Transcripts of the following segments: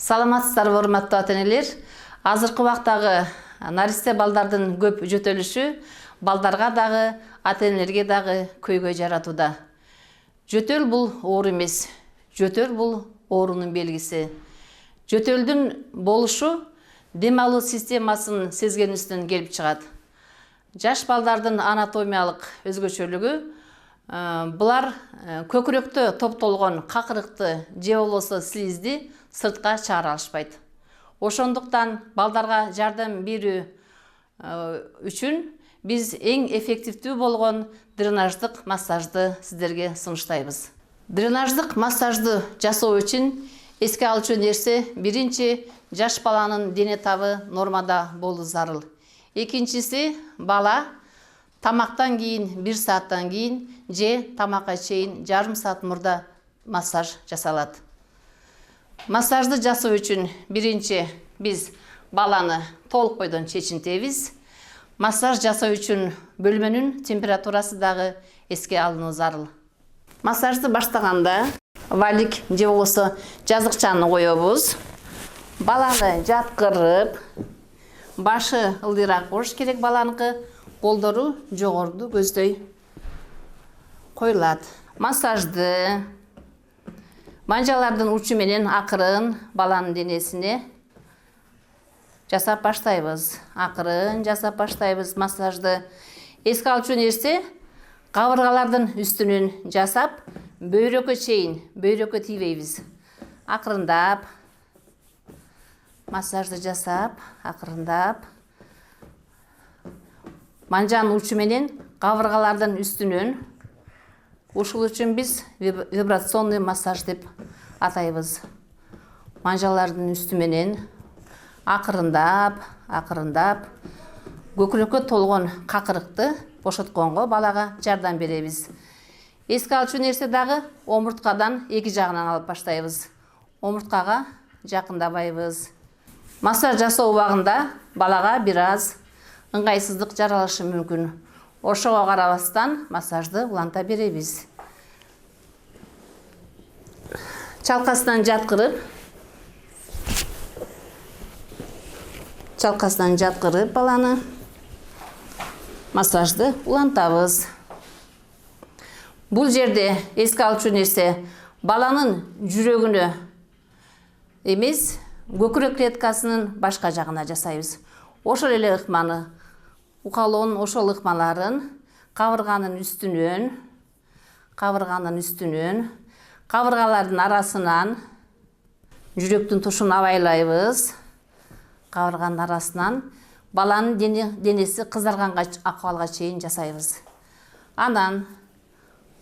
Саламатсыздарбы, урматтуу ата-энелер. Азыркы убактагы наристе балдардын көп жөтөлүшү балдарга дагы, ата-энелерге дагы көйгөй жаратууда. Жөтөл бул оор эмес. Жөтөл бул оорунун белгиси. Жөтөлдүн болушу дем алуу системасын сезгенибизден келип чыгат. Жаш балдардын анатомиялык өзгөчөлүгү булар көкүрөктө топтолгон какырыкты же болбосо слизди сыртка чыгара алышпайт. Ошондуктан балдарга жардам берүү үчүн биз эң эффективдүү болгон дренаждык массажды сиздерге сунуштайбыз. Дренаждык массажды жасоо үчүн эске алчу нерсе биринчи жаш баланын дене табы нормада болуу зарыл. Экинчиси бала тамактан кийин 1 сааттан кийин же тамакка чейин жарым саат мурда массаж жасалат. Массажды жасоо үчүн биринчи биз баланы толук бойдон чечинтебиз. Массаж жасоо үчүн бөлмөнүн температурасы дагы эске алынуу зарыл. Массажды баштаганда валик же болбосо жазыкчаны коебуз. Баланы жаткырып, башы ылдыйраак болуш керек баланыкы, колдору жогорду көздөй коюлат. Массажды манжалардын учу менен акырын баланын денесине жасап баштайбыз. Акырын жасап баштайбыз массажды. Эске алчу нерсе кабыргалардын үстүнөн жасап, бөйрөккө чейин, бөйрөккө тийбейбиз. Акырындап массажды жасап, акырындап манжанын учу менен кабыргалардын үстүнөн. Ушул үчүн биз вибрационный массаж деп атайбыз. Манжалардын үстү менен акырындап көкүрөккө толгон какырыкты бошотконго балага жардам беребиз. Эске алчу нерсе дагы омурткадан эки жагынан алып баштайбыз. Омурткага жакындабайбыз. Массаж жасоо убагында балага бир аз ыңгайсыздык жаралышы мүмкүн. Ошого карабастан массажды уланта беребиз. Чалкасынан жаткырып баланы массажды улантабыз. Бул жерде эске алчу нерсе баланын жүрөгүнө эмес, көкүрөк клеткасынын башка жагына жасайбыз. Ошол эле ыкманы, укалоонун ошол ыкмаларын кабырганын үстүнөн, кабыргалардын арасынан жүрөктүн тушун абайлайбыз. Кабырганын арасынан баланын денеси кызарганга акыбалга чейин жасайбыз. Анан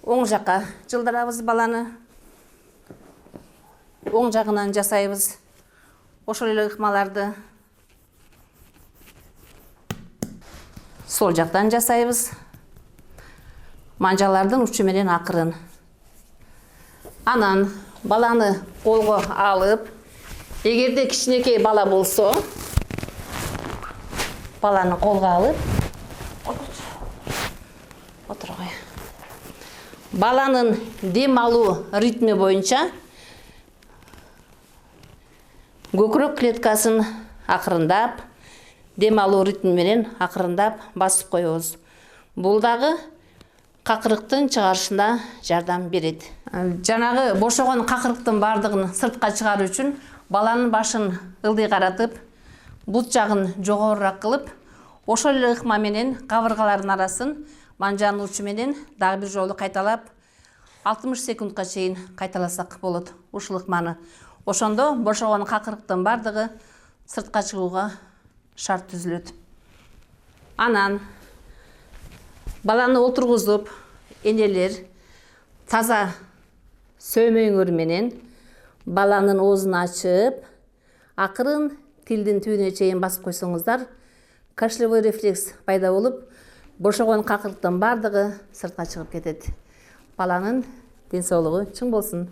оң жакка жылдырабыз баланы. Оң жагынан жасайбыз. Ошол эле ыкмаларды сол жактан жасайбыз. Манжалардын учу менен акырын. Анан баланы колго алып, эгерде кичинекей бала болсо, баланы колго алып, отургай. Баланын дем алуу ритми боюнча көкүрөк клеткасын акырындап, дем алуу ритми менен акырындап басып коебуз. Бул дагы какырыктын чыгарышына жардам берет. Жанагы бошогон какырыктын бардыгын сыртка чыгаруу үчүн баланын башын ылдый каратып, бут жагын жогорураак кылып, ошол эле ыкма менен кабыргалардын арасын манжанын учу менен дагы бир жолу кайталап 60 секундка чейин кайталасак болот ушул ыкманы. Ошондо бошогон какырыктын бардыгы сыртка чыгууга шарт түзүлөт. Анан баланы отургузуп, энелер таза сөймөңөр менен баланын оозун ачып, акырын тилдин түбүнө чейин басып койсоңуздар, кашлевой рефлекс пайда болуп, бошогон какырыктын бардыгы сыртка чыгып кетет. Баланын ден соолугу чың болсун.